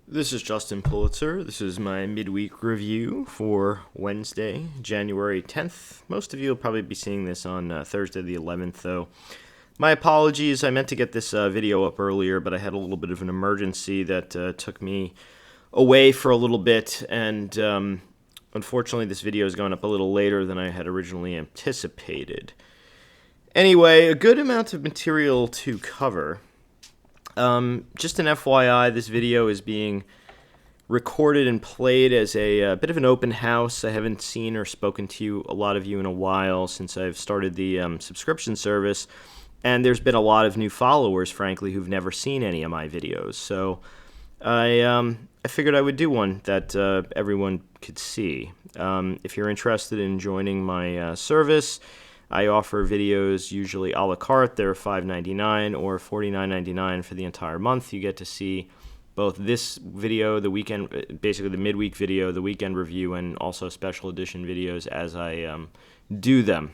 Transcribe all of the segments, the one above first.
This is Justin Pulitzer. This is my midweek review for Wednesday, January 10th. Most of you will probably be seeing this on Thursday the 11th, though. My apologies. I meant to get this video up earlier, but I had a little bit of an emergency that took me away for a little bit, and unfortunately this video is going up a little later than I had originally anticipated. Anyway, a good amount of material to cover. Just an FYI, this video is being recorded and played as a bit of an open house. I haven't seen or spoken to a lot of you in a while since I've started the subscription service, and there's been a lot of new followers, frankly, who've never seen any of my videos. So I figured I would do one that everyone could see. If you're interested in joining my service, I offer videos usually a la carte. They're $5.99 or $49.99 for the entire month. You get to see both this video, the weekend, basically the midweek video, the weekend review, and also special edition videos as I do them.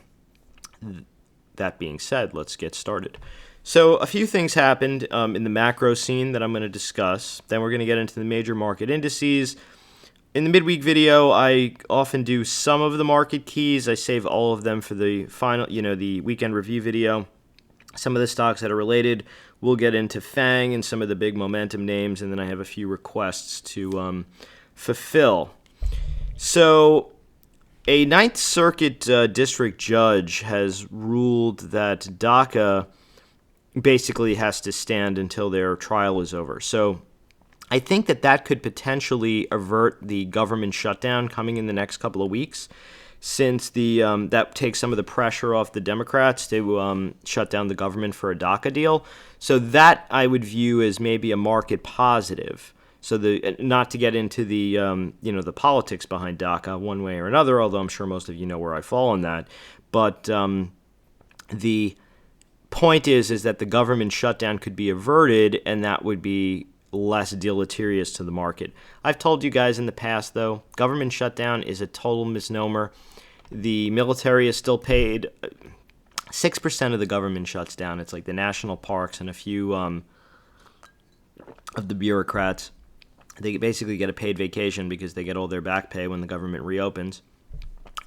That being said, let's get started. So a few things happened in the macro scene that I'm going to discuss. Then we're going to get into the major market indices. In the midweek video, I often do some of the market keys. I save all of them for the final, the weekend review video. Some of the stocks that are related, we'll get into FANG and some of the big momentum names, and then I have a few requests to fulfill. So, a Ninth Circuit district judge has ruled that DACA basically has to stand until their trial is over. So, I think that could potentially avert the government shutdown coming in the next couple of weeks, since that takes some of the pressure off the Democrats to shut down the government for a DACA deal. So that I would view as maybe a market positive. So not to get into the the politics behind DACA one way or another, although I'm sure most of you know where I fall on that. But the point is that the government shutdown could be averted, and that would be less deleterious to the market. I've told you guys in the past, though, government shutdown is a total misnomer. The military is still paid. 6% of the government shuts down. It's like the national parks and a few of the bureaucrats. They basically get a paid vacation because they get all their back pay when the government reopens.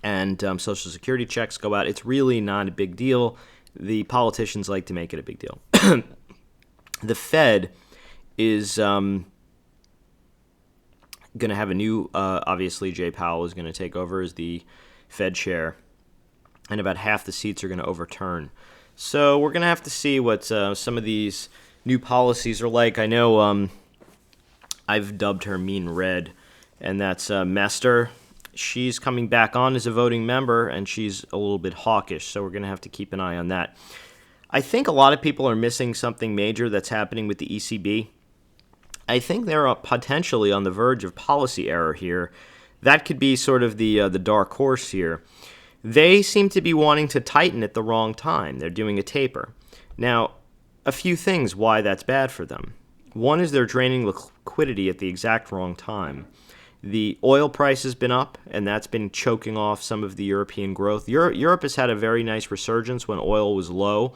And Social Security checks go out. It's really not a big deal. The politicians like to make it a big deal. The Fed is going to have a new, obviously Jay Powell is going to take over as the Fed chair, and about half the seats are going to overturn. So we're going to have to see what some of these new policies are like. I know I've dubbed her Mean Red, and that's Mester. She's coming back on as a voting member, and she's a little bit hawkish, so we're going to have to keep an eye on that. I think a lot of people are missing something major that's happening with the ECB. I think they're potentially on the verge of policy error here. That could be sort of the dark horse here. They seem to be wanting to tighten at the wrong time. They're doing a taper. Now, a few things why that's bad for them. One is they're draining liquidity at the exact wrong time. The oil price has been up, and that's been choking off some of the European growth. Europe has had a very nice resurgence when oil was low.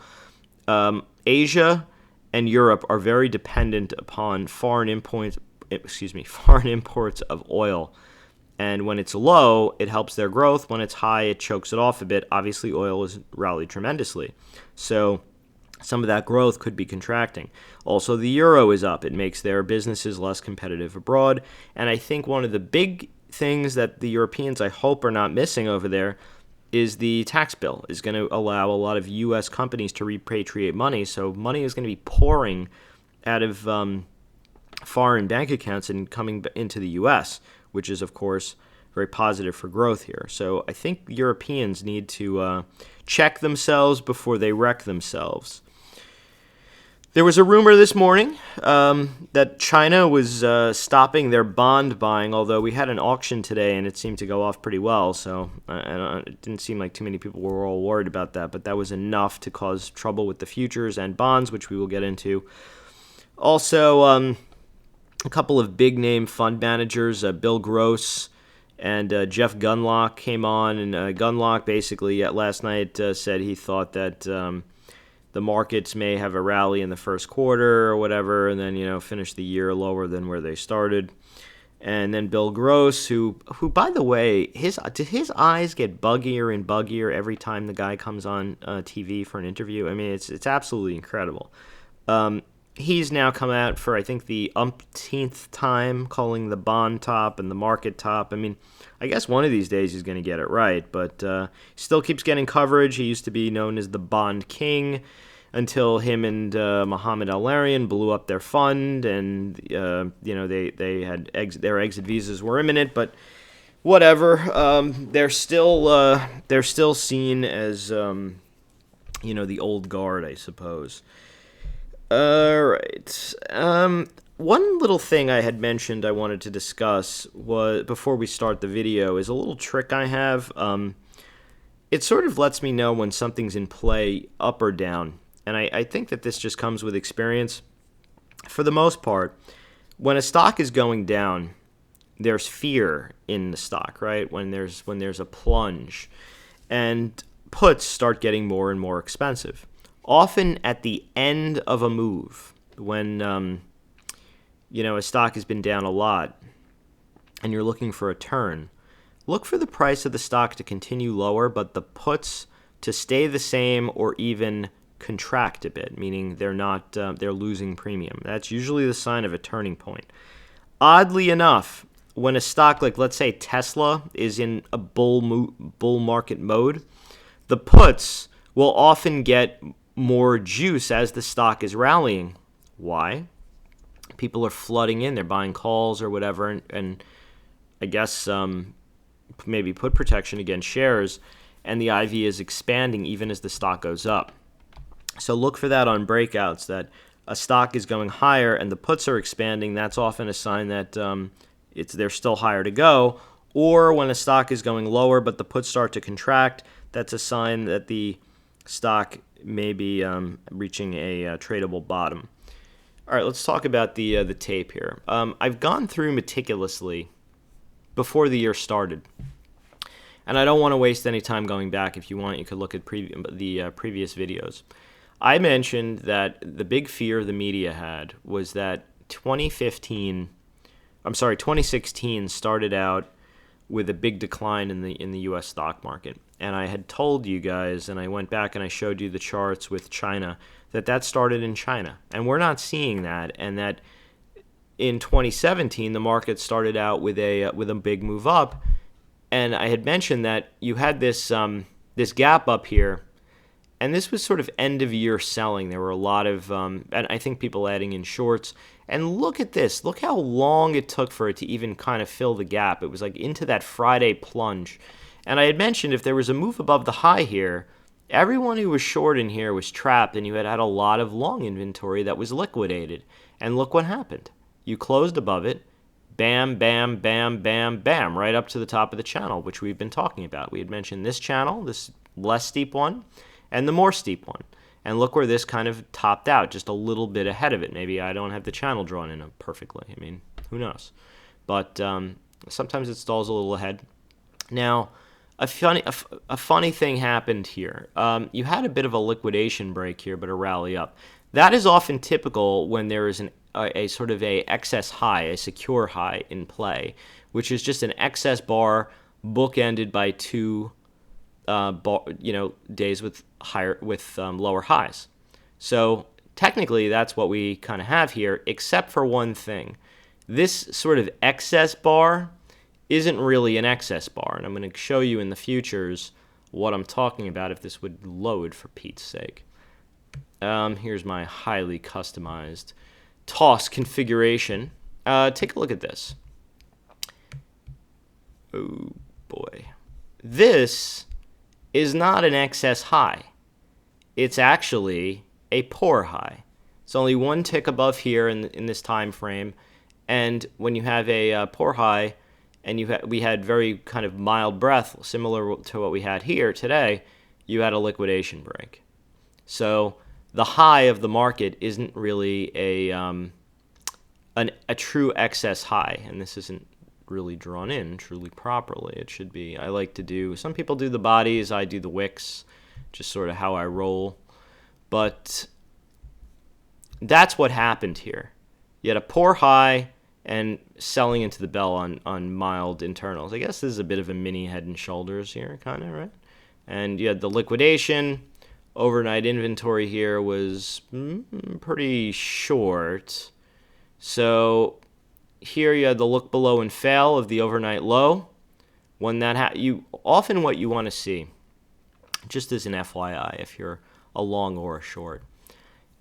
Asia and Europe are very dependent upon foreign imports of oil. And when it's low, it helps their growth. When it's high, it chokes it off a bit. Obviously, oil has rallied tremendously. So some of that growth could be contracting. Also, the euro is up. It makes their businesses less competitive abroad. And I think one of the big things that the Europeans, I hope, are not missing over there is the tax bill is going to allow a lot of U.S. companies to repatriate money. So money is going to be pouring out of foreign bank accounts and coming into the U.S., which is, of course, very positive for growth here. So I think Europeans need to check themselves before they wreck themselves. There was a rumor this morning that China was stopping their bond buying, although we had an auction today and it seemed to go off pretty well, so it didn't seem like too many people were all worried about that, but that was enough to cause trouble with the futures and bonds, which we will get into. Also, a couple of big-name fund managers, Bill Gross and Jeff Gundlach came on, and Gundlach basically last night said he thought that the markets may have a rally in the first quarter or whatever, and then, finish the year lower than where they started. And then Bill Gross, who by the way, did his eyes get buggier and buggier every time the guy comes on TV for an interview? I mean, it's absolutely incredible. He's now come out for, I think, the umpteenth time, calling the bond top and the market top. I mean, I guess one of these days he's going to get it right, but he still keeps getting coverage. He used to be known as the Bond King until him and Mohammed Al-Larian blew up their fund, and they had their exit visas were imminent, but whatever. They're still seen as the old guard, I suppose. All right. One little thing I had mentioned I wanted to discuss was, before we start the video, is a little trick I have. It sort of lets me know when something's in play up or down. And I think that this just comes with experience. For the most part, when a stock is going down, there's fear in the stock, right? When there's a plunge, and puts start getting more and more expensive. Often at the end of a move, when a stock has been down a lot, and you're looking for a turn, look for the price of the stock to continue lower, but the puts to stay the same or even contract a bit, meaning they're losing premium. That's usually the sign of a turning point. Oddly enough, when a stock like, let's say, Tesla is in a bull market mode, the puts will often get more juice as the stock is rallying. Why? People are flooding in. They're buying calls or whatever, and I guess maybe put protection against shares, and the IV is expanding even as the stock goes up. So look for that on breakouts, that a stock is going higher and the puts are expanding. That's often a sign that they're still higher to go. Or when a stock is going lower but the puts start to contract, that's a sign that the stock may be reaching a tradable bottom. All right, let's talk about the tape here. I've gone through meticulously before the year started, and I don't want to waste any time going back. If you want, you could look at the previous videos. I mentioned that the big fear the media had was that 2016 started out with a big decline in the U.S. stock market. And I had told you guys, and I went back and I showed you the charts with China, that started in China. And we're not seeing that. And that in 2017, the market started out with a big move up. And I had mentioned that you had this gap up here. And this was sort of end-of-year selling. There were a lot of, and I think people adding in shorts. And look at this. Look how long it took for it to even kind of fill the gap. It was like into that Friday plunge. And I had mentioned if there was a move above the high here, everyone who was short in here was trapped, and you had a lot of long inventory that was liquidated. And look what happened. You closed above it. Bam, bam, bam, bam, bam, right up to the top of the channel, which we've been talking about. We had mentioned this channel, this less steep one, and the more steep one. And look where this kind of topped out, just a little bit ahead of it. Maybe I don't have the channel drawn in perfectly. I mean, who knows? But sometimes it stalls a little ahead. Now, a funny thing happened here. You had a bit of a liquidation break here, but a rally up. That is often typical when there is a sort of a excess high, a secure high in play, which is just an excess bar bookended by two days with lower highs. So technically, that's what we kind of have here, except for one thing. This sort of excess bar isn't really an excess bar, and I'm going to show you in the futures what I'm talking about if this would load, for Pete's sake. Here's my highly customized toss configuration. Take a look at this. Oh boy. This is not an excess high. It's actually a poor high. It's only one tick above here in this time frame, and when you have a poor high, and we had very kind of mild breath, similar to what we had here today, you had a liquidation break. So the high of the market isn't really a true excess high, and this isn't really drawn in truly properly. It should be. Some people do the bodies, I do the wicks, just sort of how I roll. But that's what happened here. You had a poor high and selling into the bell on mild internals. I guess this is a bit of a mini head and shoulders here, kind of, right? And you had the liquidation. Overnight inventory here was pretty short. So here you had the look below and fail of the overnight low. When that often what you want to see, just as an FYI, if you're a long or a short,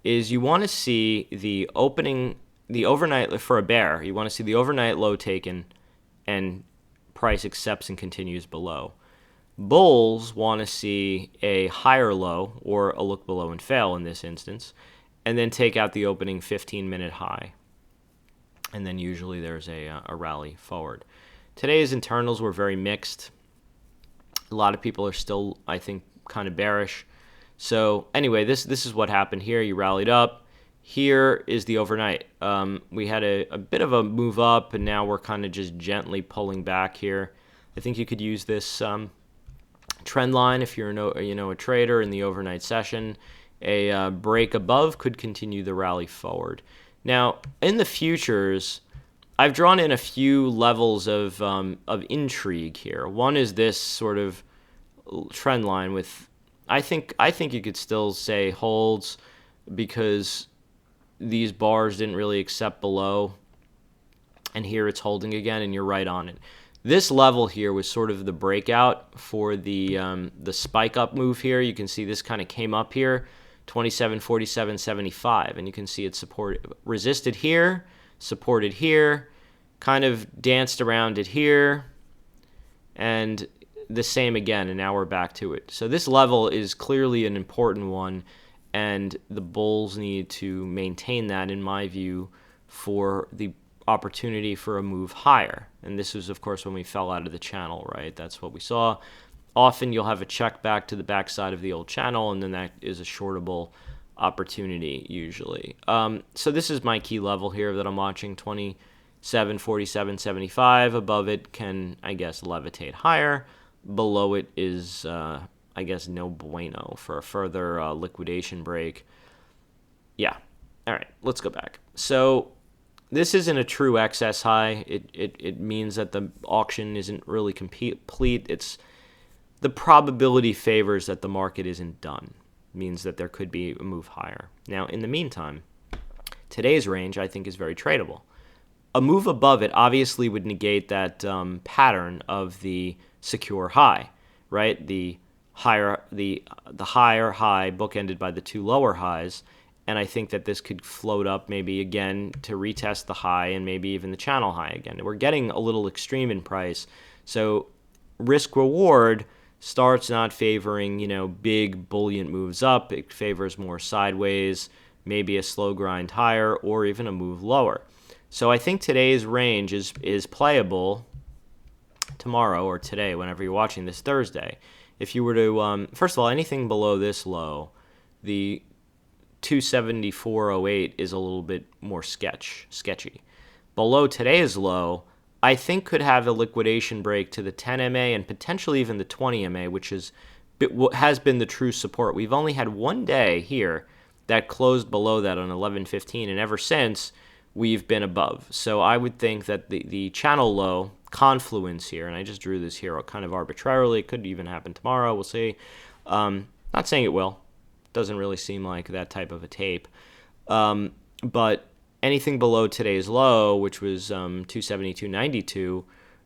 is you want to see the overnight, for a bear, you want to see the overnight low taken and price accepts and continues below. Bulls want to see a higher low, or a look below and fail in this instance, and then take out the opening 15-minute high. And then usually there's a rally forward. Today's internals were very mixed. A lot of people are still, I think, kind of bearish. So anyway, this is what happened here. You rallied up. Here is the overnight. We had a bit of a move up, and now we're kind of just gently pulling back here. I think you could use this trend line if you're a trader in the overnight session. A break above could continue the rally forward. Now, in the futures, I've drawn in a few levels of intrigue here. One is this sort of trend line with, I think you could still say holds, because these bars didn't really accept below, and here it's holding again, and you're right on it. This level here was sort of the breakout for the spike up move here. You can see this kind of came up here, 27.47.75, and you can see it resisted here, supported here, kind of danced around it here, and the same again, and now we're back to it. So this level is clearly an important one, and the bulls need to maintain that, in my view, for the opportunity for a move higher. And this was, of course, when we fell out of the channel, right? That's what we saw. Often you'll have a check back to the backside of the old channel, and then that is a shortable opportunity usually. So this is my key level here that I'm watching, 27.47.75. Above it can, I guess, levitate higher. Below it is, I guess, no bueno for a further liquidation break. Yeah. All right, let's go back. So this isn't a true excess high. It means that the auction isn't really complete. It's the probability favors that the market isn't done. It means that there could be a move higher. Now, in the meantime, today's range, I think, is very tradable. A move above it obviously would negate that pattern of the secure high, right? The higher high bookended by the two lower highs, and I think that this could float up maybe again to retest the high and maybe even the channel high again. We're getting a little extreme in price, so risk reward starts not favoring, big buoyant moves up. It favors more sideways, maybe a slow grind higher, or even a move lower. So I think today's range is playable tomorrow or today, whenever you're watching this, Thursday. If you were to, first of all, anything below this low, the 274.08 is a little bit more sketchy. Below today's low, I think could have a liquidation break to the 10 MA and potentially even the 20 MA, which has been the true support. We've only had one day here that closed below that on 11.15, and ever since we've been above. So I would think that the channel low confluence here, and I just drew this here kind of arbitrarily. It could even happen tomorrow. We'll see. Not saying it will. Doesn't really seem like that type of a tape. But anything below today's low, which was 272.92,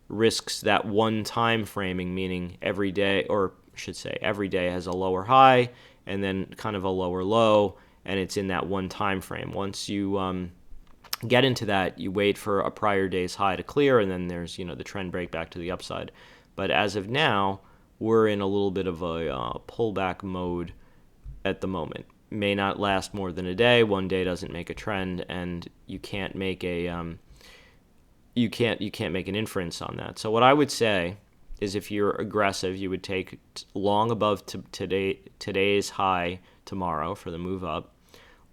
risks that one time framing, meaning every day, or I should say every day has a lower high and then kind of a lower low, and it's in that one time frame. Once you get into that, you wait for a prior day's high to clear, and then there's the trend break back to the upside. But as of now, we're in a little bit of a pullback mode at the moment. May not last more than a day. One day doesn't make a trend, and you can't make an inference on that. So what I would say is, if you're aggressive, you would take long above today's high tomorrow for the move up,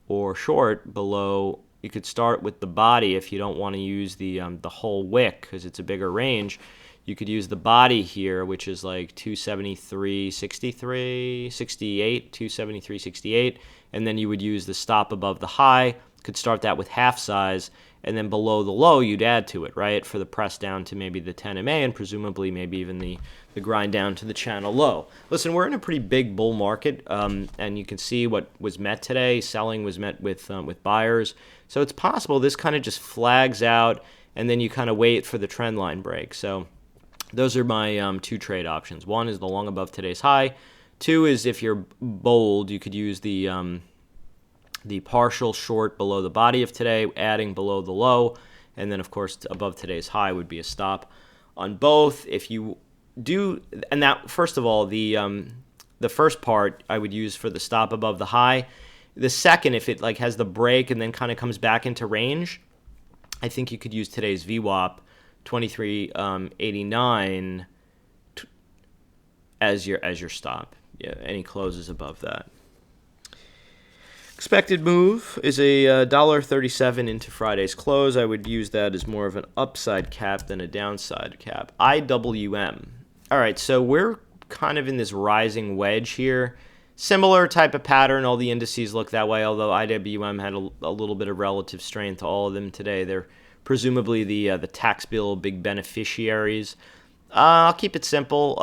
or short below. You could start with the body if you don't want to use the whole wick because it's a bigger range. You could use the body here, which is like 273.63, 68, 273.68, and then you would use the stop above the high. Could start that with half size, and then below the low, you'd add to it, right, for the press down to maybe the 10 MA, and presumably maybe even the grind down to the channel low. Listen, we're in a pretty big bull market, and you can see what was met today. Selling was met with buyers. So it's possible this kind of just flags out, and then you kind of wait for the trend line break. So those are my two trade options. One is the long above today's high. Two is if you're bold, you could use the partial short below the body of today, adding below the low, and then of course above today's high would be a stop on both. If you do, and that first of all, the first part I would use for the stop above the high. The second, if it like has the break and then kind of comes back into range, I think you could use today's VWAP 23.89 as your stop. Yeah, any closes above that. Expected move is a $1.37 into Friday's close. I would use that as more of an upside cap than a downside cap. IWM. All right, so we're kind of in this rising wedge here. Similar type of pattern. All the indices look that way, although IWM had a little bit of relative strength to all of them today. They're presumably the tax bill big beneficiaries. I'll keep it simple.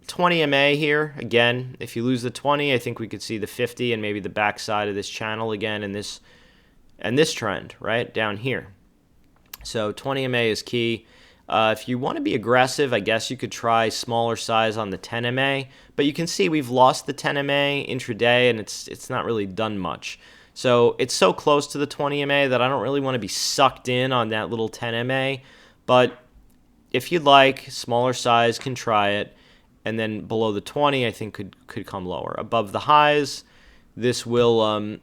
20 MA here. Again, if you lose the 20, I think we could see the 50 and maybe the backside of this channel again and this trend right down here. So 20 MA is key. If you want to be aggressive, I guess you could try smaller size on the 10 MA, but you can see we've lost the 10 MA intraday and it's not really done much. So it's so close to the 20 MA that I don't really want to be sucked in on that little 10 MA, but if you'd like, smaller size, can try it. And then below the 20, I think could come lower. Above the highs, this will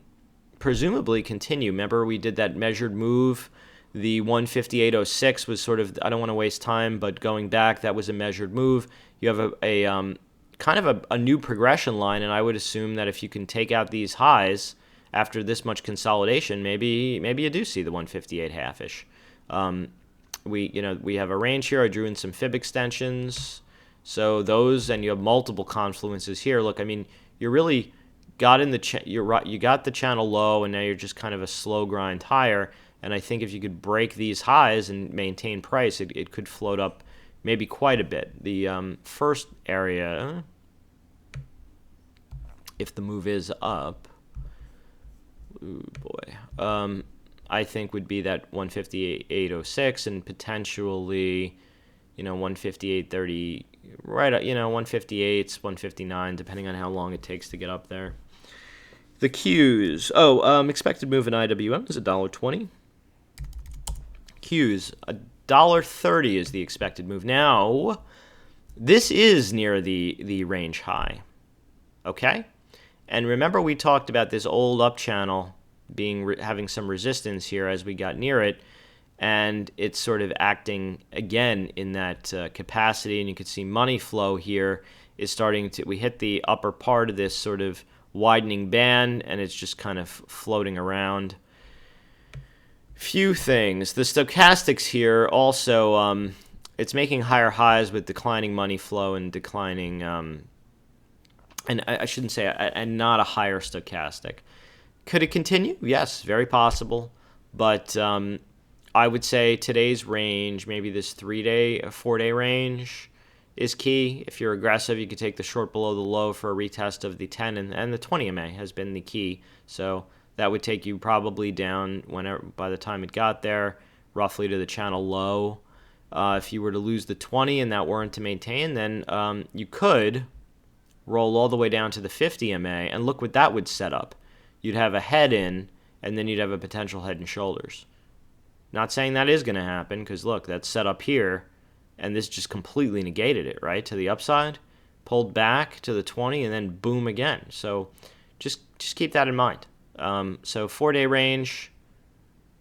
presumably continue. Remember, we did that measured move. The 158.06 was sort of, I don't want to waste time, but going back, that was a measured move. You have a kind of a new progression line, and I would assume that if you can take out these highs after this much consolidation, maybe you do see the 158 half-ish. We have a range here. I drew in some fib extensions. So those, and you have multiple confluences here. Look, I mean, you really got in you got the channel low, and now you're just kind of a slow grind higher. And I think if you could break these highs and maintain price, it could float up maybe quite a bit. The first area, if the move is up, ooh boy, I think would be that 158.06 and potentially, 158.30. Right, 158s, 159, depending on how long it takes to get up there. The Qs. Expected move in IWM is $1.20. Qs, $1.30 is the expected move. Now, this is near the range high. Okay? And remember we talked about this old up channel having some resistance here as we got near it. And it's sort of acting again in that capacity, and you can see money flow here is starting to, we hit the upper part of this sort of widening band, and it's just kind of floating around. Few things. The stochastics here also, it's making higher highs with declining money flow and declining, and I shouldn't say, and not a higher stochastic. Could it continue? Yes, very possible, but I would say today's range, maybe this 4-day range is key. If you're aggressive, you could take the short below the low for a retest of the 10, and the 20 MA has been the key. So that would take you probably down by the time it got there, roughly to the channel low. If you were to lose the 20 and that weren't to maintain, then you could roll all the way down to the 50 MA, and look what that would set up. You'd have a head in, and then you'd have a potential head and shoulders. Not saying that is going to happen, because look, that's set up here, and this just completely negated it, right, to the upside, pulled back to the 20, and then boom again. So just keep that in mind. So 4-day range,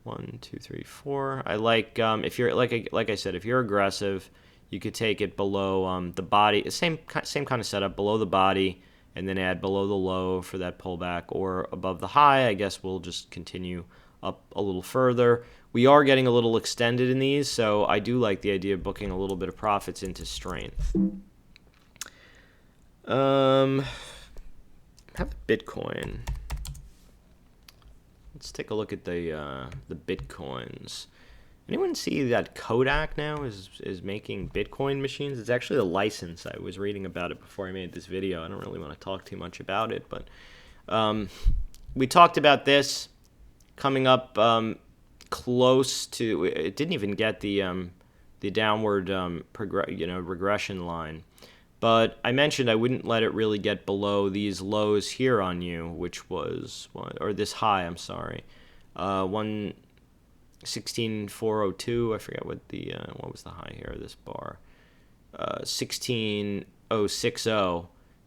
1, 2, 3, 4. I like, if you're like I said, if you're aggressive, you could take it below the body, same kind of setup, below the body, and then add below the low for that pullback, or above the high. I guess we'll just continue up a little further. we are getting a little extended in these, so I do like the idea of booking a little bit of profits into strength. How about Bitcoin? Let's take a look at the Bitcoins. Anyone see that Kodak now is making Bitcoin machines? It's actually a license. I was reading about it before I made this video. I don't really want to talk too much about it, but we talked about this coming up close to. It didn't even get the downward regression line, but I mentioned I wouldn't let it really get below these lows here on you, which was or this high. I'm sorry, 116,402. I forget what was the high here of this bar. 16,060,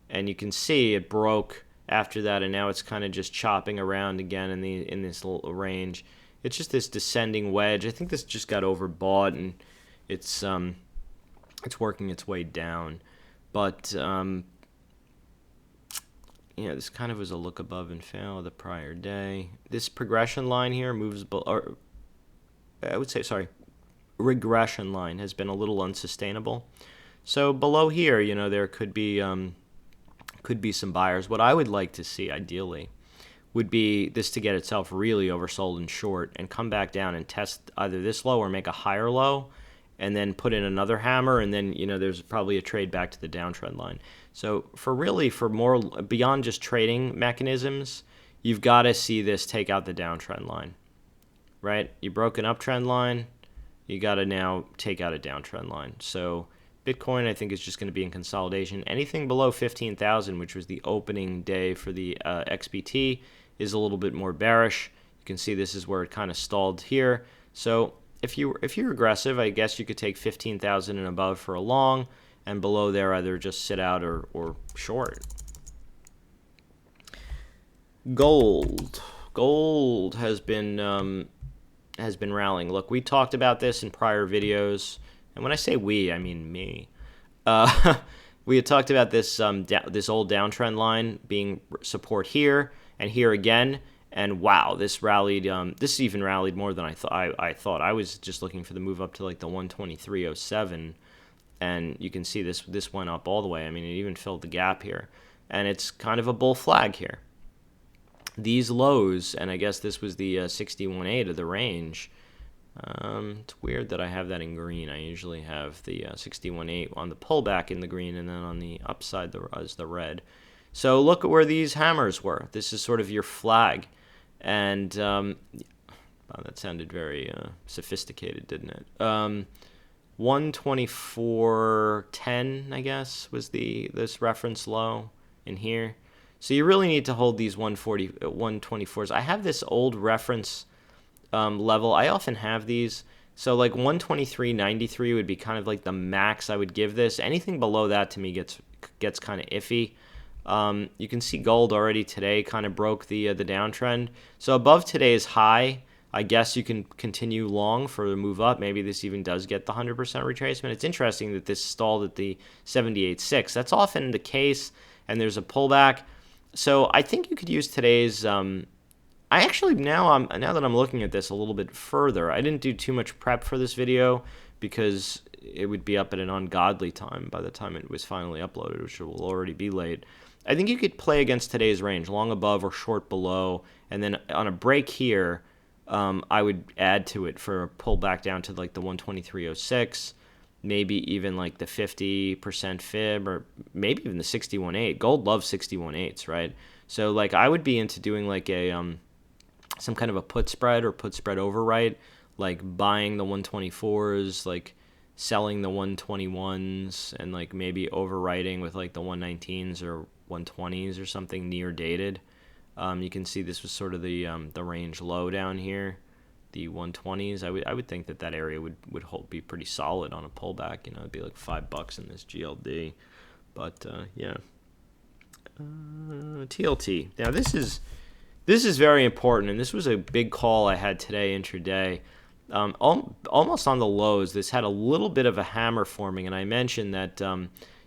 and you can see it broke after that, and now it's kind of just chopping around again in this little range. It's just this descending wedge. I think this just got overbought, and it's working its way down. But this kind of was a look above and fail the prior day. This progression line here moves below. Regression line has been a little unsustainable. So below here, there could be some buyers. What I would like to see, ideally, would be this to get itself really oversold and short and come back down and test either this low or make a higher low and then put in another hammer, and then, there's probably a trade back to the downtrend line. So for more beyond just trading mechanisms, you've got to see this take out the downtrend line, right? You broke an uptrend line, you got to now take out a downtrend line. So Bitcoin, I think, is just going to be in consolidation. Anything below 15,000, which was the opening day for the XBT, is a little bit more bearish. You can see this is where it kind of stalled here. So if you're aggressive, I guess you could take 15,000 and above for a long, and below there either just sit out or short. Gold has been rallying. Look, we talked about this in prior videos. And when I say we, I mean me. We had talked about this this old downtrend line being support here and here again, and wow, this rallied. This even rallied more than I thought. I was just looking for the move up to like the 123.07, and you can see this went up all the way. I mean, it even filled the gap here, and it's kind of a bull flag here. These lows, and I guess this was the 61.8 of the range. It's weird that I have that in green. I usually have the 61.8 on the pullback in the green, and then on the upside as the red. So look at where these hammers were. This is sort of your flag. And wow, that sounded very sophisticated, didn't it? 124.10, I guess, was this reference low in here. So you really need to hold these 124s. I have this old reference level. I often have these. So like 123.93 would be kind of like the max I would give this. Anything below that to me gets kind of iffy. You can see gold already today kind of broke the downtrend. So above today's high, I guess you can continue long for the move up. Maybe this even does get the 100% retracement. It's interesting that this stalled at the 78.6. That's often the case, and there's a pullback. So I think you could use today's. I actually now that I'm looking at this a little bit further, I didn't do too much prep for this video because it would be up at an ungodly time by the time it was finally uploaded, which will already be late. I think you could play against today's range, long above or short below, and then on a break here, I would add to it for a pullback down to like the 123.06, maybe even like the 50% fib, or maybe even the 61.8. Gold loves 61.8s, right? So like I would be into doing like a some kind of a put spread or put spread overwrite, like buying the 124s, like selling the 121s, and like maybe overwriting with like the 119s or 120s or something near dated. You can see this was sort of the range low down here, the 120s. I would think that area would be pretty solid on a pullback. It'd be like $5 in this GLD, but yeah. TLT. Now this is very important, and this was a big call I had today intraday. Almost on the lows, this had a little bit of a hammer forming, and I mentioned that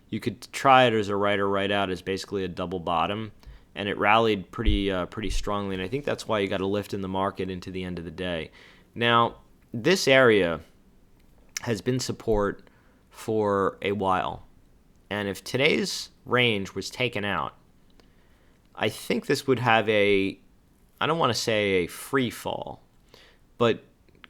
you could try it as a right or right out as basically a double bottom, and it rallied pretty strongly, and I think that's why you got a lift in the market into the end of the day. Now, this area has been support for a while. And if today's range was taken out, I think this would have I don't want to say a free fall, but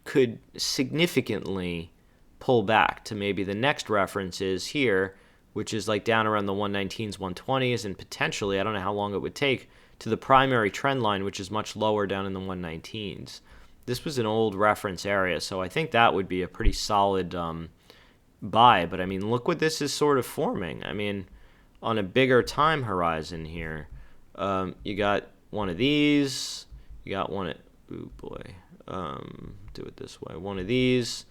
could significantly pull back to maybe the next reference is here, which is like down around the 119s, 120s, and potentially, I don't know how long it would take, to the primary trend line, which is much lower down in the 119s. This was an old reference area, so I think that would be a pretty solid buy. But I mean, look what this is sort of forming. I mean, on a bigger time horizon here, you got one of these, you got one of, oh boy, do it this way, one of these,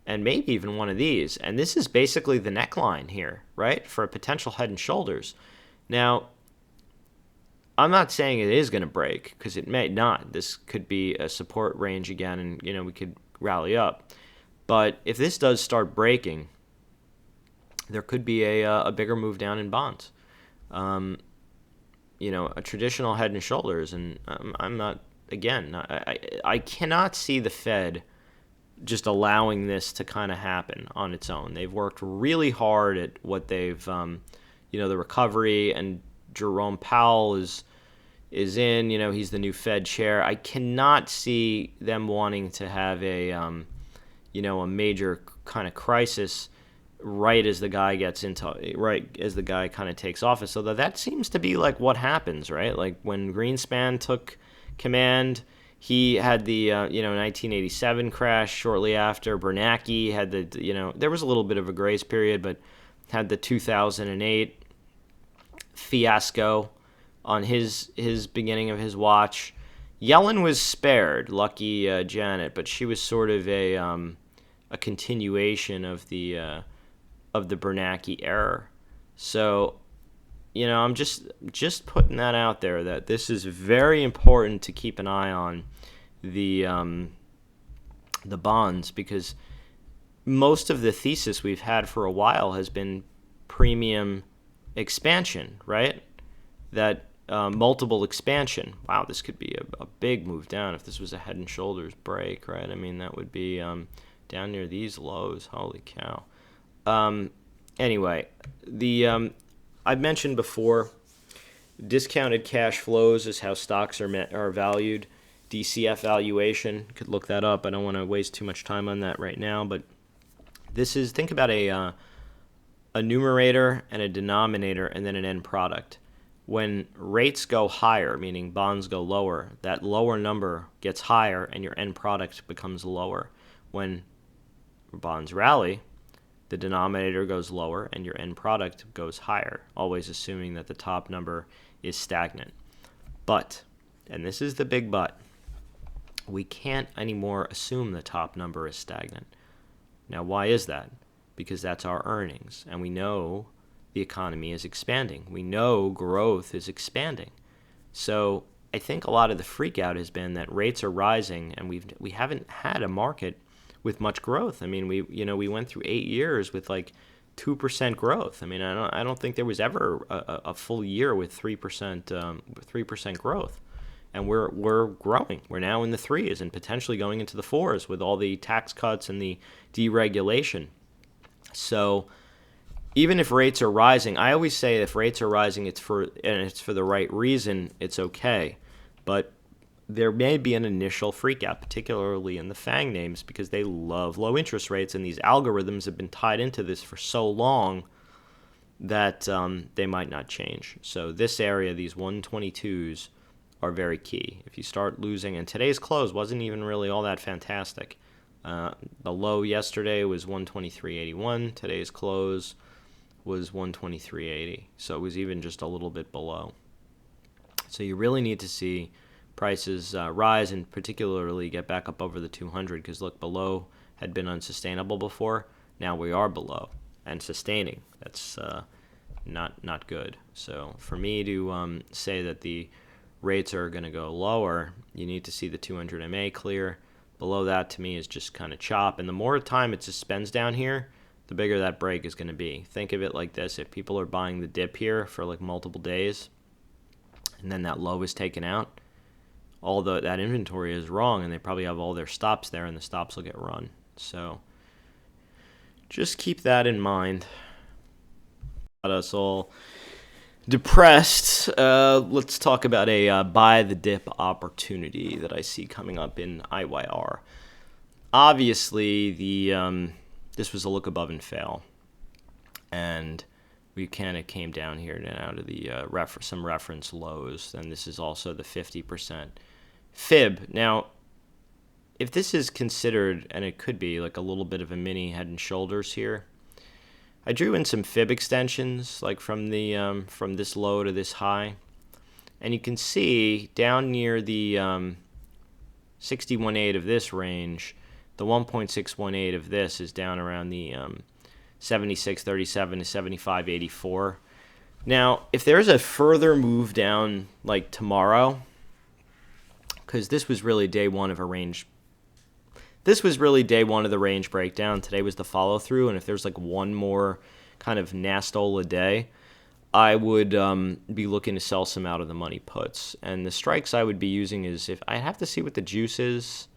and maybe even one of these. And this is basically the neckline here, right, for a potential head and shoulders. Now, I'm not saying it is going to break, because it may not. This could be a support range again, and we could rally up. But if this does start breaking, there could be a bigger move down in bonds. A traditional head and shoulders, and I'm not, again, I cannot see the Fed just allowing this to kind of happen on its own. They've worked really hard at what they've, the recovery, and Jerome Powell is in, he's the new Fed chair. I cannot see them wanting to have a major kind of crisis right as the guy kind of takes office. So that seems to be like what happens, right? Like when Greenspan took command, he had the 1987 crash shortly after. Bernanke had there was a little bit of a grace period, but had the 2008 fiasco on his beginning of his watch. Yellen was spared, lucky Janet, but she was sort of a continuation of the Bernanke error. So, I'm just putting that out there, that this is very important to keep an eye on the bonds, because most of the thesis we've had for a while has been premium expansion, right? That multiple expansion. Wow, this could be a big move down if this was a head and shoulders break, right? I mean, that would be down near these lows. Holy cow. Anyway, I've mentioned before, discounted cash flows is how stocks are valued. DCF valuation, could look that up. I don't want to waste too much time on that right now, but think about a numerator and a denominator and then an end product. When rates go higher, meaning bonds go lower, that lower number gets higher and your end product becomes lower. When bonds rally, the denominator goes lower and your end product goes higher, always assuming that the top number is stagnant. But, and this is the big but, we can't anymore assume the top number is stagnant. Now, why is that? Because that's our earnings, and we know the economy is expanding. We know growth is expanding. So I think a lot of the freak out has been that rates are rising, and we haven't had a market with much growth. I mean, we went through 8 years with like 2% growth. I mean, I don't think there was ever a full year with 3% growth, and we're growing. We're now in the threes and potentially going into the fours with all the tax cuts and the deregulation. So even if rates are rising, I always say if rates are rising, it's for the right reason, it's okay. But there may be an initial freak out, particularly in the FANG names, because they love low interest rates, and these algorithms have been tied into this for so long that they might not change. So this area, these 122s, are very key. If you start losing, and today's close wasn't even really all that fantastic. The low yesterday was 123.81. Today's close was 123.80. So it was even just a little bit below. So you really need to see prices rise and particularly get back up over the 200, because look, below had been unsustainable before. Now we are below and sustaining. That's not good. So for me to say that the rates are going to go lower, you need to see the 200 MA clear. Below that, to me, is just kind of chop. And the more time it suspends down here, the bigger that break is going to be. Think of it like this. If people are buying the dip here for like multiple days, and then that low is taken out, all that inventory is wrong, and they probably have all their stops there, and the stops will get run. So just keep that in mind. Got us all depressed. Let's talk about a buy the dip opportunity that I see coming up in IYR. Obviously, this was a look above and fail, and we kind of came down here now to the some reference lows, and this is also the 50% fib. Now, if this is considered, and it could be like a little bit of a mini head and shoulders here, I drew in some fib extensions, like from this low to this high, and you can see down near the 61.8 of this range, the 1.618 of this is down around the 76.37 to 75.84. Now, if there's a further move down like tomorrow, because this was really day one of a range. This was really day one of the range breakdown. Today was the follow through, and if there's like one more kind of Nastola day, I would be looking to sell some out of the money puts. And the strikes I would be using is, if I have to see what the juice is,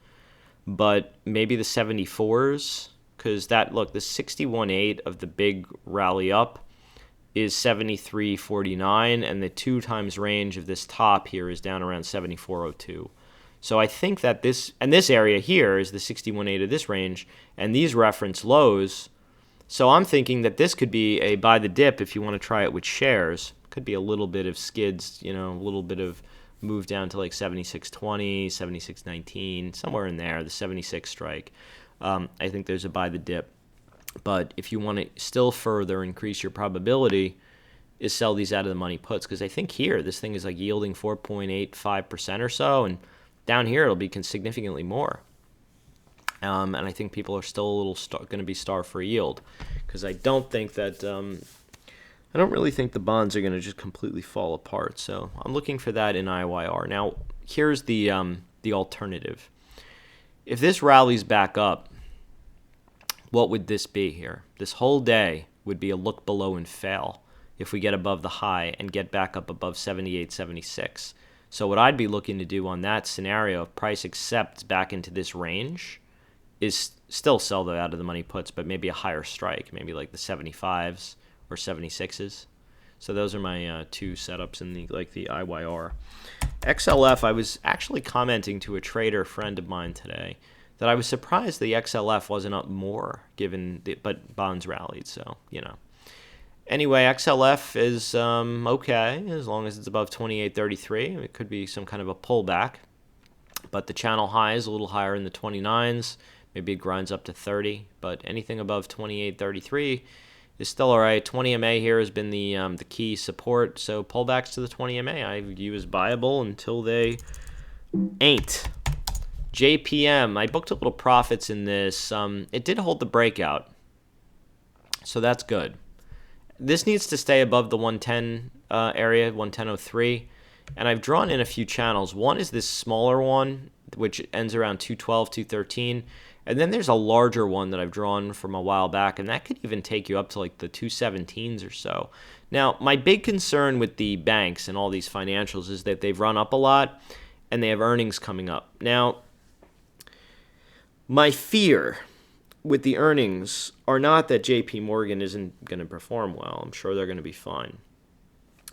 but maybe the 74s, because that, look, the 61.8 of the big rally up is 73.49, and the 2 times range of this top here is down around 74.02. So I think that this area here is the 61.8 of this range, and these reference lows. So I'm thinking that this could be a buy the dip if you want to try it with shares. Could be a little bit of skids, a little bit of move down to like 76.20, 76.19, somewhere in there, the 76 strike. I think there's a buy the dip. But if you want to still further increase your probability, is sell these out of the money puts, because I think here this thing is like yielding 4.85% or so, and down here it'll be significantly more. And I think people are still a little going to be starved for yield, because I don't think that I don't really think the bonds are going to just completely fall apart. So I'm looking for that in IYR. Now here's the alternative. If this rallies back up, what would this be here? This whole day would be a look below and fail if we get above the high and get back up above 78.76. So what I'd be looking to do on that scenario, if price accepts back into this range, is still sell the out of the money puts, but maybe a higher strike, maybe like the 75s or 76s. So those are my 2 setups in the IYR. XLF, I was actually commenting to a trader friend of mine today that I was surprised the XLF wasn't up more, but bonds rallied, so, Anyway, XLF is okay, as long as it's above 28.33. It could be some kind of a pullback, but the channel high is a little higher in the 29s. Maybe it grinds up to 30, but anything above 28.33 is still all right. 20 MA here has been the key support, so pullbacks to the 20 MA I view as viable until they ain't. JPM, I booked a little profits in this. It did hold the breakout, so that's good. This needs to stay above the 110 area, 110.03, and I've drawn in a few channels. One is this smaller one, which ends around 212, 213, and then there's a larger one that I've drawn from a while back, and that could even take you up to like the 217s or so. Now, my big concern with the banks and all these financials is that they've run up a lot, and they have earnings coming up. Now, my fear with the earnings are not that JP Morgan isn't going to perform well. I'm sure they're going to be fine.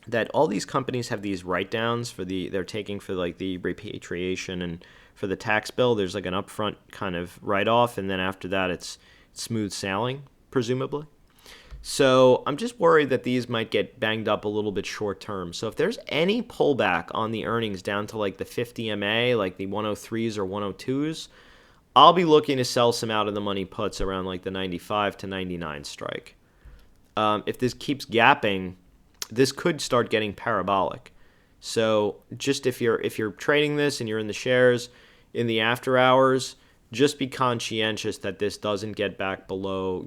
That all these companies have these write-downs they're taking for like the repatriation and for the tax bill. There's like an upfront kind of write-off, and then after that it's smooth sailing, presumably. So I'm just worried that these might get banged up a little bit short term. So if there's any pullback on the earnings down to like the 50 MA, like the 103s or 102s, I'll be looking to sell some out of the money puts around like the 95 to 99 strike. If this keeps gapping, this could start getting parabolic. So just if you're trading this and you're in the shares in the after hours, just be conscientious that this doesn't get back below,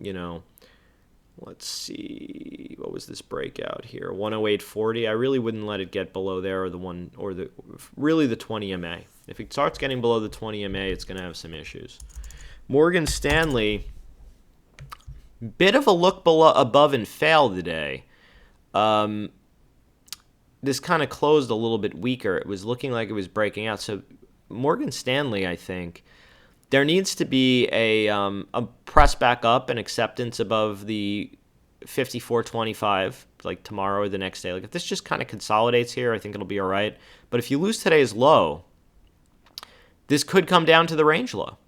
let's see, what was this breakout here? 108.40. I really wouldn't let it get below there, or the 20 MA. If it starts getting below the 20 MA, it's going to have some issues. Morgan Stanley, bit of a look above and fail today. this kind of closed a little bit weaker. It was looking like it was breaking out. So Morgan Stanley, I think, there needs to be a press back up and acceptance above the 54.25, like tomorrow or the next day. Like if this just kind of consolidates here, I think it'll be all right. But if you lose today's low, this could come down to the range low,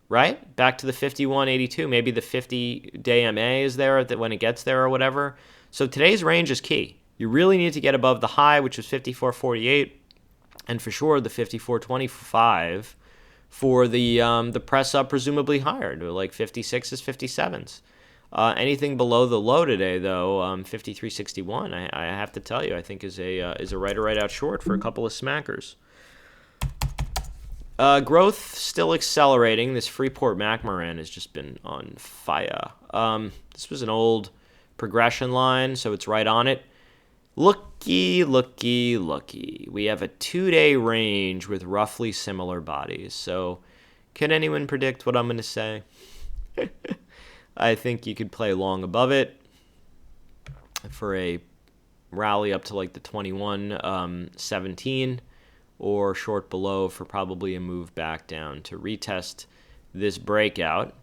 right? Back to the 51.82. Maybe the 50-day MA is there when it gets there or whatever. So today's range is key. You really need to get above the high, which was 54.48, and for sure the 54.25 for the press up presumably higher to like 56s, 57s. Anything below the low today, though, 53.61, I have to tell you, I think is a right or right out short for a couple of smackers. Growth still accelerating. This Freeport McMoran has just been on fire. This was an old progression line, so it's right on it. Looky. We have a 2-day range with roughly similar bodies. So can anyone predict what I'm going to say? I think you could play long above it for a rally up to like the 21.17 or short below for probably a move back down to retest this breakout,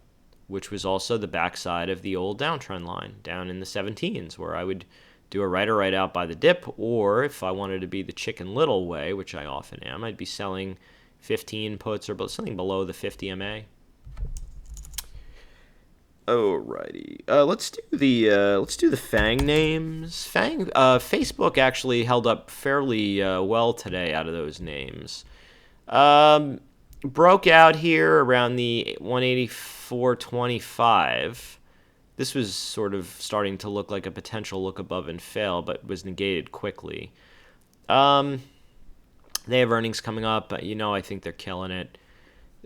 which was also the backside of the old downtrend line down in the 17s, where I would do a right or right out by the dip, or if I wanted to be the Chicken Little way, which I often am, I'd be selling 15 puts or something below the 50 MA. Alrighty, let's do the FANG names. Facebook actually held up fairly well today out of those names. Broke out here around the 184.25. This was sort of starting to look like a potential look above and fail, but was negated quickly. They have earnings coming up. I think they're killing it.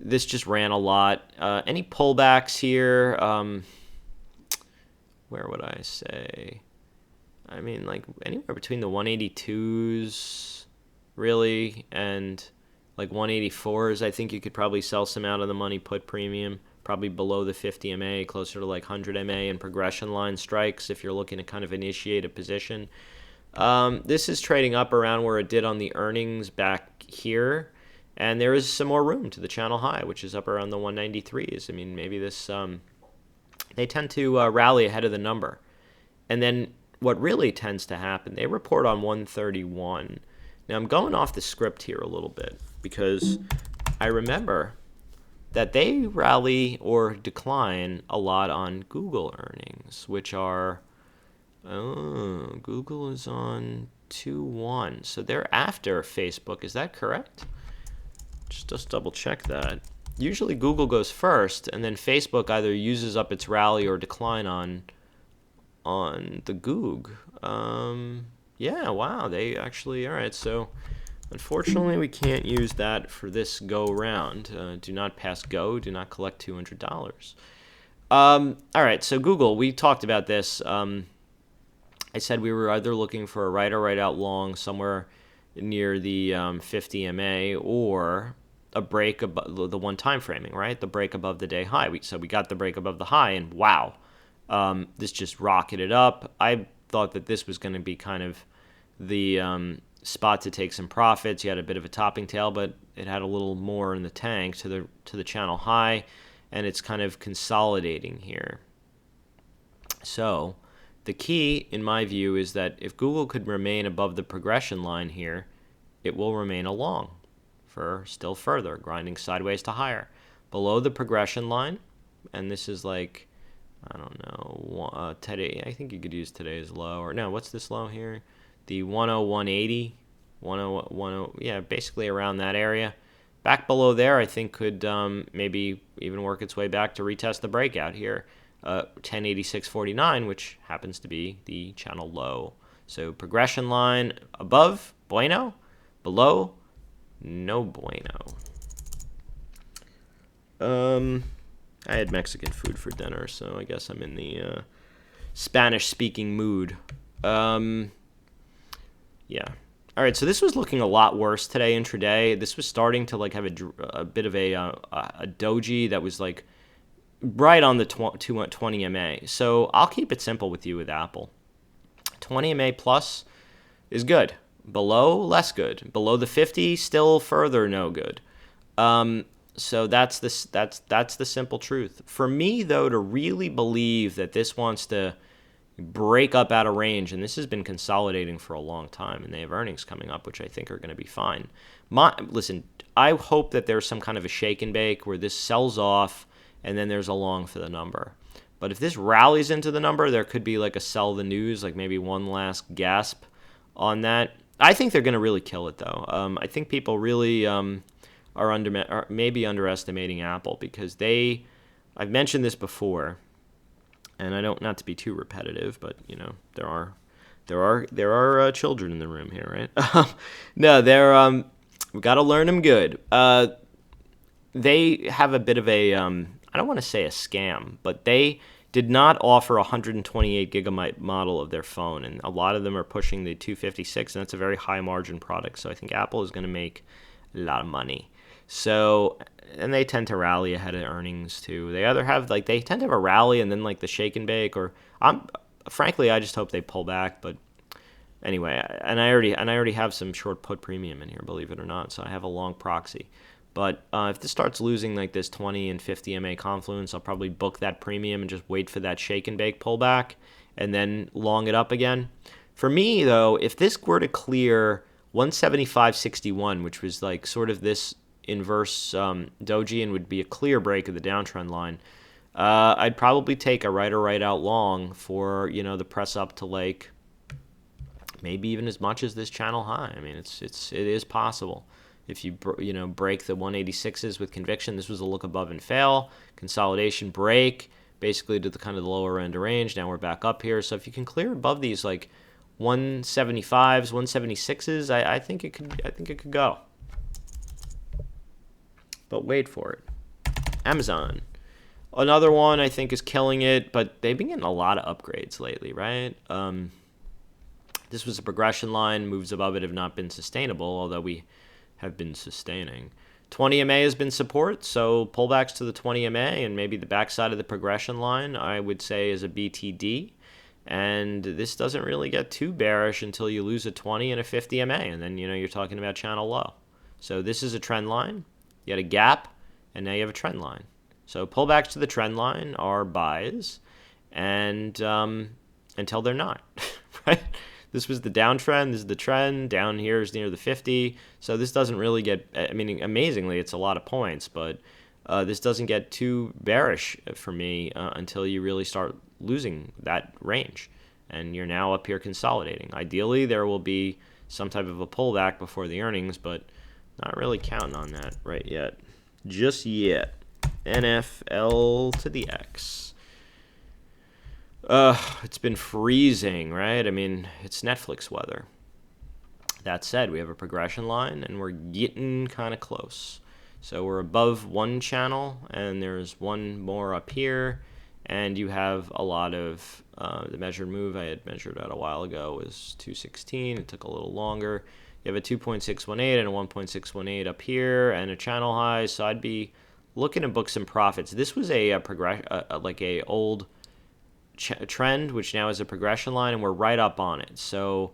This just ran a lot. Any pullbacks here? Where would I say? I mean, like anywhere between the 182s, really, and like 184s. I think you could probably sell some out of the money put premium. Probably below the 50 MA, closer to like 100 MA and progression line strikes if you're looking to kind of initiate a position. This is trading up around where it did on the earnings back here. And there is some more room to the channel high, which is up around the 193s. I mean, maybe this, they tend to rally ahead of the number. And then what really tends to happen, they report on 131. Now, I'm going off the script here a little bit because I remember that they rally or decline a lot on Google earnings, which are, Google is on 2-1. So they're after Facebook. Is that correct? Just double check that. Usually Google goes first, and then Facebook either uses up its rally or decline on the Goog. Yeah, wow, they actually, all right, so unfortunately we can't use that for this go round. Do not pass go, do not collect $200. All right, so Google, we talked about this. I said we were either looking for a right or right out long somewhere near the 50 MA or a break above the one time framing, right? The break above the day high. So we got the break above the high, and wow, this just rocketed up. I thought that this was going to be kind of the spot to take some profits. You had a bit of a topping tail, but it had a little more in the tank to the channel high, and it's kind of consolidating here. So the key, in my view, is that if Google could remain above the progression line here, it will remain a long for still further, grinding sideways to higher. Below the progression line, and this is like, I don't know, today, I think you could use today's low, or no, what's this low here? The 101.80, 101, yeah, basically around that area. Back below there, I think could maybe even work its way back to retest the breakout here. 1086.49, which happens to be the channel low. So progression line above, bueno. Below, no bueno. I had Mexican food for dinner, so I guess I'm in the Spanish-speaking mood. Yeah. All right, so this was looking a lot worse today intraday. This was starting to like have a bit of a doji that was like right on the 20 MA. So I'll keep it simple with you with Apple. 20 MA plus is good. Below, less good. Below the 50, still further no good. So that's the simple truth. For me, though, to really believe that this wants to break up out of range, and this has been consolidating for a long time, and they have earnings coming up, which I think are going to be fine. Listen, I hope that there's some kind of a shake and bake where this sells off, and then there's a long for the number. But if this rallies into the number, there could be like a sell the news, like maybe one last gasp on that. I think they're going to really kill it, though. I think people really are maybe underestimating Apple because I've mentioned this before, and I don't, not to be too repetitive, but you know there are children in the room here, right? No, we got to learn them good. They have a bit of a I don't want to say a scam, but they did not offer a 128 gigabyte model of their phone, and a lot of them are pushing the 256, and that's a very high margin product. So I think Apple is going to make a lot of money. So, and they tend to rally ahead of earnings too. They either have they tend to have a rally and then like the shake and bake, or frankly I just hope they pull back. But anyway, and I already have some short put premium in here, believe it or not. So I have a long proxy. But if this starts losing like this 20 and 50 MA confluence, I'll probably book that premium and just wait for that shake and bake pullback and then long it up again. For me, though, if this were to clear 175.61, which was like sort of this inverse doji and would be a clear break of the downtrend line, I'd probably take a right or right out long for, you know, the press up to like maybe even as much as this channel high. I mean, it is possible. If you break the 186s with conviction, this was a look above and fail, consolidation break, basically to the kind of the lower end of range. Now we're back up here. So if you can clear above these like 175s, 176s, I think it could go. But wait for it. Amazon, another one I think is killing it, but they've been getting a lot of upgrades lately, right? This was a progression line. Moves above it have not been sustainable, although we have been sustaining. 20 MA has been support, so pullbacks to the 20 MA and maybe the backside of the progression line, I would say, is a BTD. And this doesn't really get too bearish until you lose a 20 and a 50 MA, and then you're talking about channel low. So this is a trend line. You had a gap, and now you have a trend line. So pullbacks to the trend line are buys, and until they're not, right? This was the downtrend. This is the trend. Down here is near the 50. So this doesn't really get, I mean, amazingly, it's a lot of points, but this doesn't get too bearish for me until you really start losing that range. And you're now up here consolidating. Ideally, there will be some type of a pullback before the earnings, but not really counting on that right yet. Just yet. NFL to the X. It's been freezing, right? I mean, it's Netflix weather. That said, we have a progression line, and we're getting kind of close. So we're above one channel, and there's one more up here, and you have a lot of the measured move I had measured out a while ago was 216. It took a little longer. You have a 2.618 and a 1.618 up here, and a channel high. So I'd be looking to book some profits. This was a old trend, which now is a progression line, and we're right up on it. So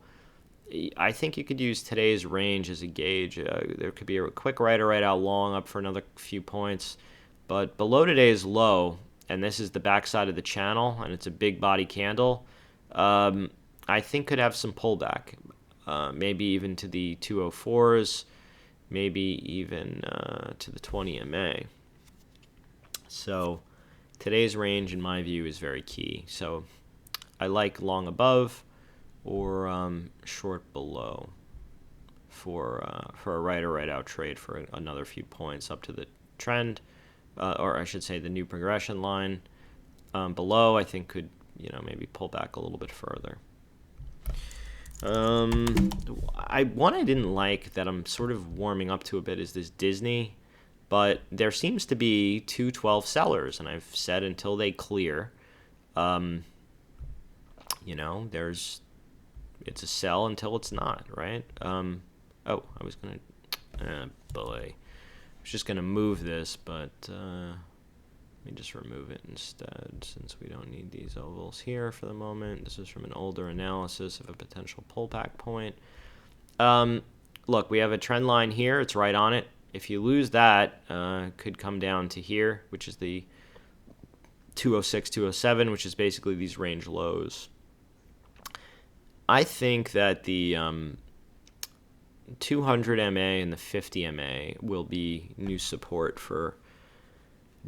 I think you could use today's range as a gauge. There could be a quick right or right out long up for another few points, but below today's low, and this is the backside of the channel, and it's a big body candle, I think could have some pullback, maybe even to the 204s, maybe even to the 20 MA. So today's range, in my view, is very key. So I like long above or short below for a right or right out trade for another few points up to the trend, or I should say the new progression line. Below, I think could maybe pull back a little bit further. One I didn't like that I'm sort of warming up to a bit is this Disney. But there seems to be 212 sellers, and I've said until they clear, it's a sell until it's not, right? I was just gonna move this, but Let me just remove it instead, since we don't need these ovals here for the moment. This is from an older analysis of a potential pullback point. Look, we have a trend line here. It's right on it. If you lose that, could come down to here, which is the 206, 207, which is basically these range lows. I think that the 200 MA and the 50 MA will be new support for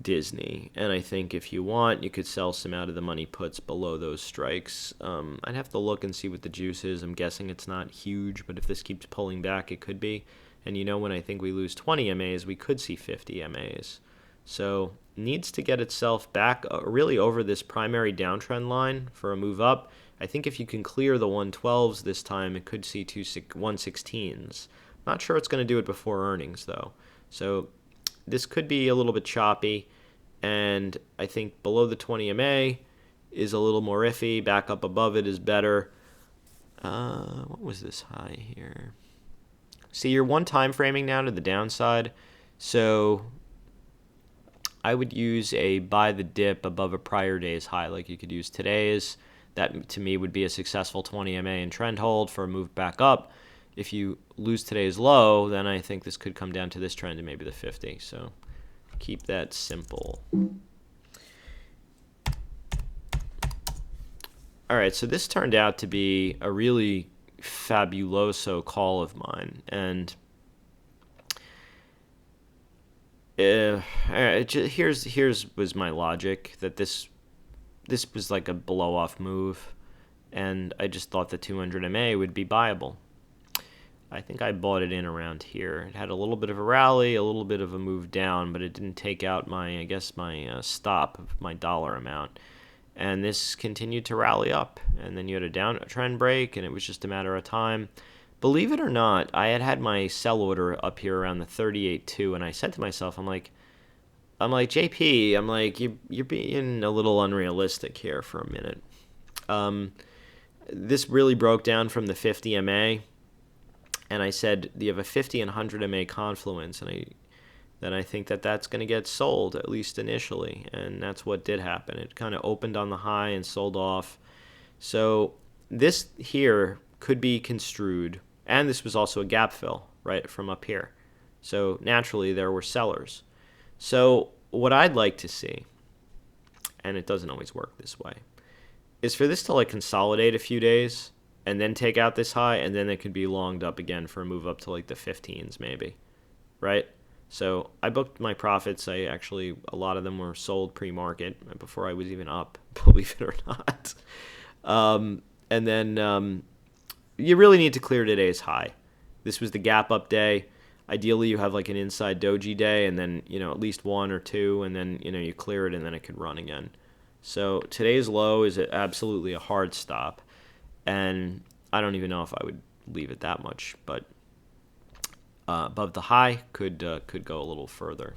Disney. And I think if you want, you could sell some out of the money puts below those strikes. I'd have to look and see what the juice is. I'm guessing it's not huge, but if this keeps pulling back, it could be. And when I think we lose 20 MAs, we could see 50 MAs. So needs to get itself back really over this primary downtrend line for a move up. I think if you can clear the 112s this time, it could see 116s. Not sure it's going to do it before earnings, though. So this could be a little bit choppy, and I think below the 20 MA is a little more iffy. Back up above it is better. What was this high here? See, you're one time framing now to the downside, so I would use a buy the dip above a prior day's high, like you could use today's. That, to me, would be a successful 20 MA and trend hold for a move back up. If you lose today's low, then I think this could come down to this trend and maybe the 50. So keep that simple. All right, so this turned out to be a really fabuloso call of mine. And here's was my logic, that this was like a blow-off move, and I just thought the 200 MA would be buyable. I think I bought it in around here. It had a little bit of a rally, a little bit of a move down, but it didn't take out my stop of my dollar amount. And this continued to rally up, and then you had a downtrend break, and it was just a matter of time. Believe it or not, I had my sell order up here around the 38.2, and I said to myself, I'm like, JP, you're being a little unrealistic here for a minute. This really broke down from the 50 MA, and I said, you have a 50 and 100 MA confluence, and I think that that's going to get sold, at least initially, and that's what did happen. It kind of opened on the high and sold off. So this here could be construed, and this was also a gap fill, right, from up here. So naturally, there were sellers. So what I'd like to see, and it doesn't always work this way, is for this to like consolidate a few days and then take out this high, and then it could be longed up again for a move up to like the 15s maybe, right? So I booked my profits. A lot of them were sold pre-market before I was even up, believe it or not. And then you really need to clear today's high. This was the gap up day. Ideally, you have like an inside doji day, and then at least one or two, and then you clear it, and then it could run again. So today's low is absolutely a hard stop, and I don't even know if I would leave it that much, but above the high could go a little further.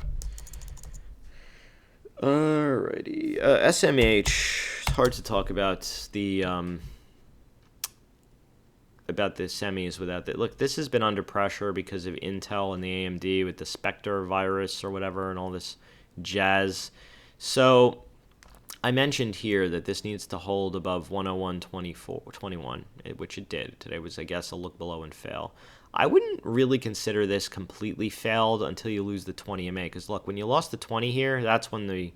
Alrighty, SMH. It's hard to talk about the semis without that. Look, this has been under pressure because of Intel and the AMD with the Spectre virus or whatever and all this jazz. So I mentioned here that this needs to hold above 101.21, which it did. Today was, I guess, a look below and fail. I wouldn't really consider this completely failed until you lose the 20 MA, because look, when you lost the 20 here, that's when the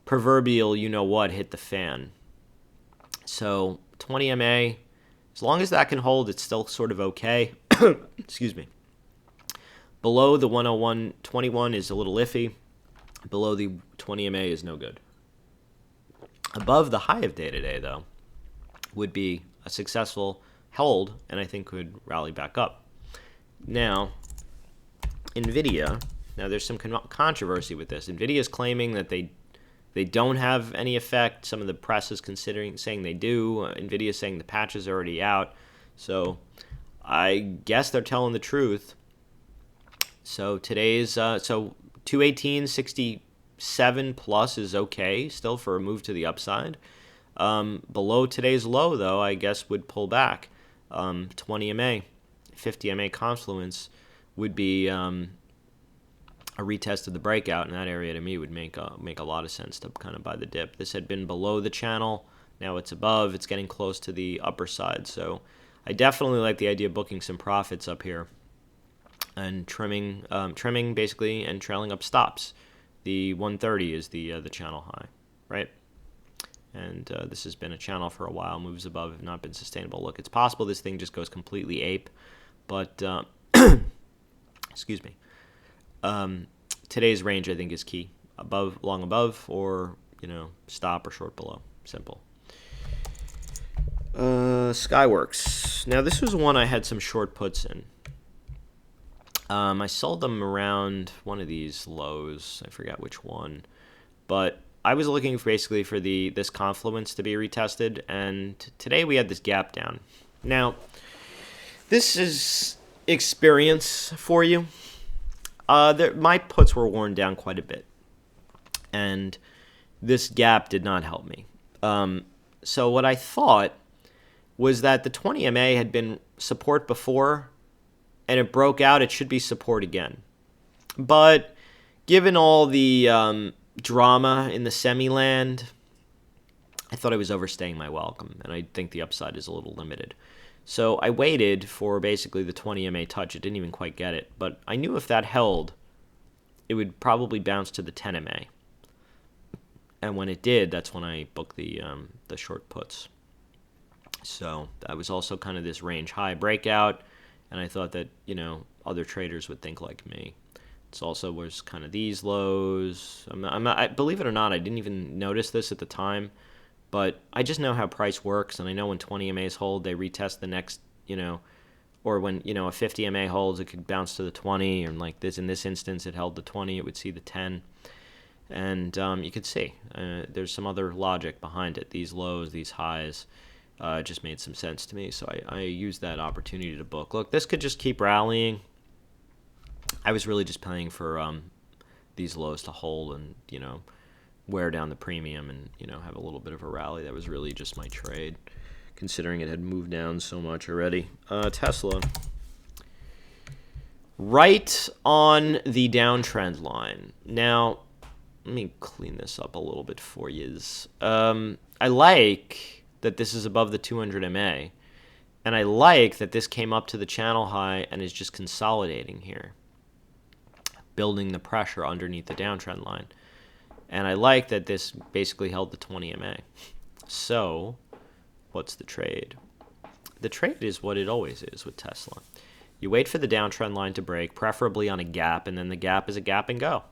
proverbial you-know-what hit the fan. So 20 MA, as long as that can hold, it's still sort of okay. Excuse me. Below the 101.21 is a little iffy. Below the 20 MA is no good. Above the high of day today, though, would be a successful hold, and I think could rally back up. Now, NVIDIA, there's some controversy with this. NVIDIA is claiming that they don't have any effect. Some of the press is saying they do. NVIDIA is saying the patch is already out. So I guess they're telling the truth. So today's 218.67 plus is okay still for a move to the upside. Below today's low, though, I guess would pull back. 20 MA, 50 MA confluence would be a a retest of the breakout in that area to me would make a lot of sense to kind of buy the dip. This had been below the channel. Now it's above. It's getting close to the upper side. So I definitely like the idea of booking some profits up here and trimming basically and trailing up stops. The 130 is the channel high, right? And this has been a channel for a while. Moves above have not been sustainable. Look, it's possible this thing just goes completely ape, but excuse me. Today's range I think is key. Above, long above, or stop or short below. Simple. Skyworks. Now this was one I had some short puts in. I sold them around one of these lows. I forgot which one, but I was looking basically for this confluence to be retested, and today we had this gap down. Now, this is experience for you. My puts were worn down quite a bit, and this gap did not help me. So what I thought was that the 20 MA had been support before, and it broke out. It should be support again. But given all the drama in the semi-land, I thought I was overstaying my welcome, and I think the upside is a little limited. So I waited for basically the 20 MA touch. It didn't even quite get it, but I knew if that held, it would probably bounce to the 10 MA. And when it did, that's when I booked the short puts. So that was also kind of this range high breakout, and I thought that other traders would think like me. It's also was kind of these lows. I believe it or not, I didn't even notice this at the time, but I just know how price works, and I know when 20 MAs hold, they retest the next, or when a 50 MA holds, it could bounce to the 20, and like this in this instance, it held the 20, it would see the 10, and you could see there's some other logic behind it. These lows, these highs, just made some sense to me, so I used that opportunity to book. Look, this could just keep rallying. I was really just playing for these lows to hold and wear down the premium and have a little bit of a rally. That was really just my trade, considering it had moved down so much already. Tesla, right on the downtrend line. Now, let me clean this up a little bit for you. I like that this is above the 200 MA, and I like that this came up to the channel high and is just consolidating here, building the pressure underneath the downtrend line. And I like that this basically held the 20 MA. So, what's the trade? The trade is what it always is with Tesla. You wait for the downtrend line to break, preferably on a gap, and then the gap is a gap and go,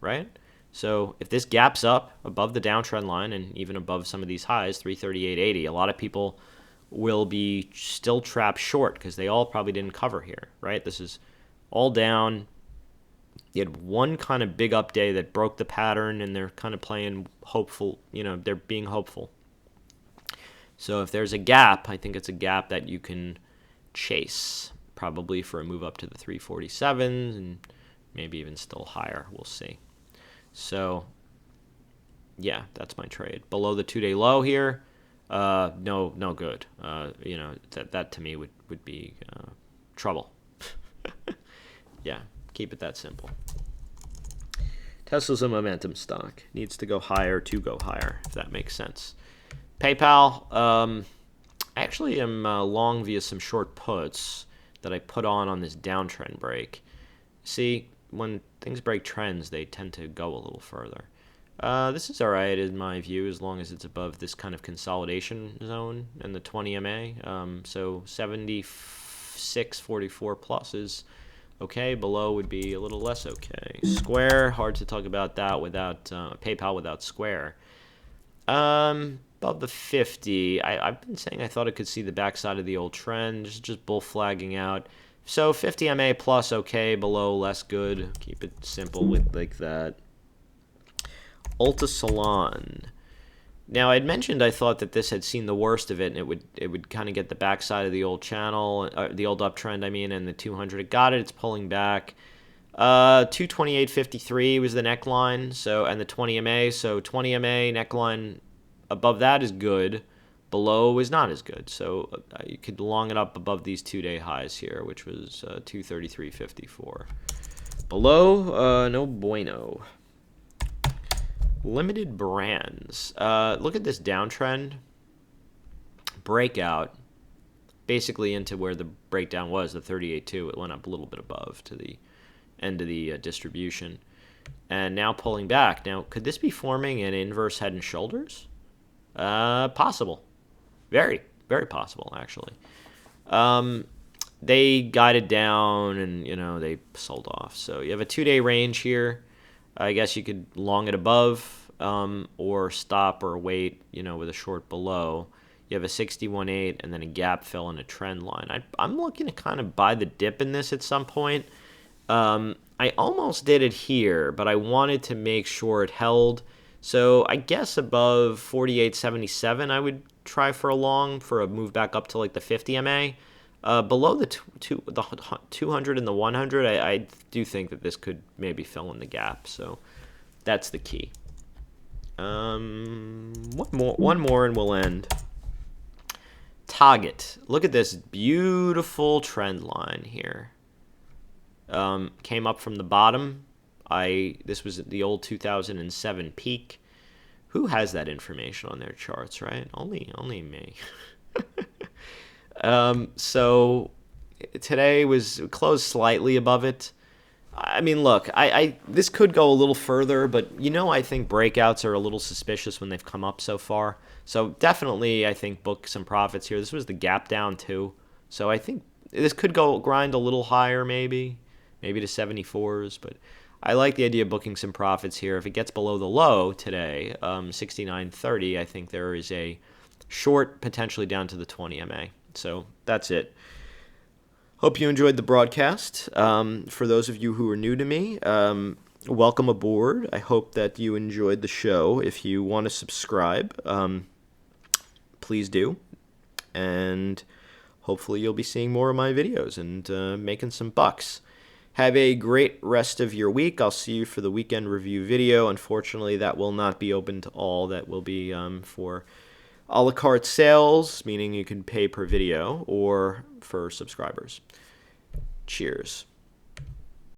right? So if this gaps up above the downtrend line and even above some of these highs, 338.80, a lot of people will be still trapped short because they all probably didn't cover here, right? This is all down. You had one kind of big up day that broke the pattern, and they're kind of playing hopeful. They're being hopeful. So if there's a gap, I think it's a gap that you can chase, probably for a move up to the 347s and maybe even still higher. We'll see. So, yeah, that's my trade. Below the 2-day low here, no good. That to me would be trouble. Yeah. Keep it that simple. Tesla's a momentum stock. Needs to go higher to go higher, if that makes sense. PayPal, I actually am long via some short puts that I put on this downtrend break. See, when things break trends, they tend to go a little further. This is all right in my view, as long as it's above this kind of consolidation zone and the 20 MA. So 76.44 plus is okay. Below would be a little less okay. Square, hard to talk about that without PayPal without Square. Above the 50, I've been saying I thought it could see the backside of the old trend, just bull flagging out. So 50 MA plus okay, below less good. Keep it simple with like that. ULTA Salon. Now I'd mentioned I thought that this had seen the worst of it, and it would kind of get the backside of the old channel, the old uptrend. And the 200. It got it. It's pulling back. 228.53 was the neckline. So and the 20 MA. So 20 MA neckline above that is good. Below is not as good. So you could long it up above these 2-day highs here, which was 233.54. Below, no bueno. Limited brands. Look at this downtrend. Breakout. Basically into where the breakdown was, the 38.2. It went up a little bit above to the end of the distribution. And now pulling back. Now, could this be forming an inverse head and shoulders? Possible. Very, very possible, actually. They guided down and, they sold off. So you have a 2-day range here. I guess you could long it above or stop or wait, with a short below. You have a 61.8 and then a gap fill and a trend line. I'm looking to kind of buy the dip in this at some point. I almost did it here, but I wanted to make sure it held. So I guess above 48.77, I would try for a long for a move back up to like the 50 MA. Below the 200 and the 100, I do think that this could maybe fill in the gap. So that's the key. One more and we'll end. Target. Look at this beautiful trend line here. Came up from the bottom. This was the old 2007 peak. Who has that information on their charts, right? Only me. So today was closed slightly above it. I mean, look, this could go a little further, but I think breakouts are a little suspicious when they've come up so far. So definitely, I think book some profits here. This was the gap down too. So I think this could go grind a little higher, maybe to 74s. But I like the idea of booking some profits here. If it gets below the low today, 69.30, I think there is a short potentially down to the 20 MA. So that's it. Hope you enjoyed the broadcast. For those of you who are new to me, welcome aboard. I hope that you enjoyed the show. If you want to subscribe, please do. And hopefully you'll be seeing more of my videos and making some bucks. Have a great rest of your week. I'll see you for the weekend review video. Unfortunately, that will not be open to all. That will be for a la carte sales, meaning you can pay per video, or for subscribers. Cheers.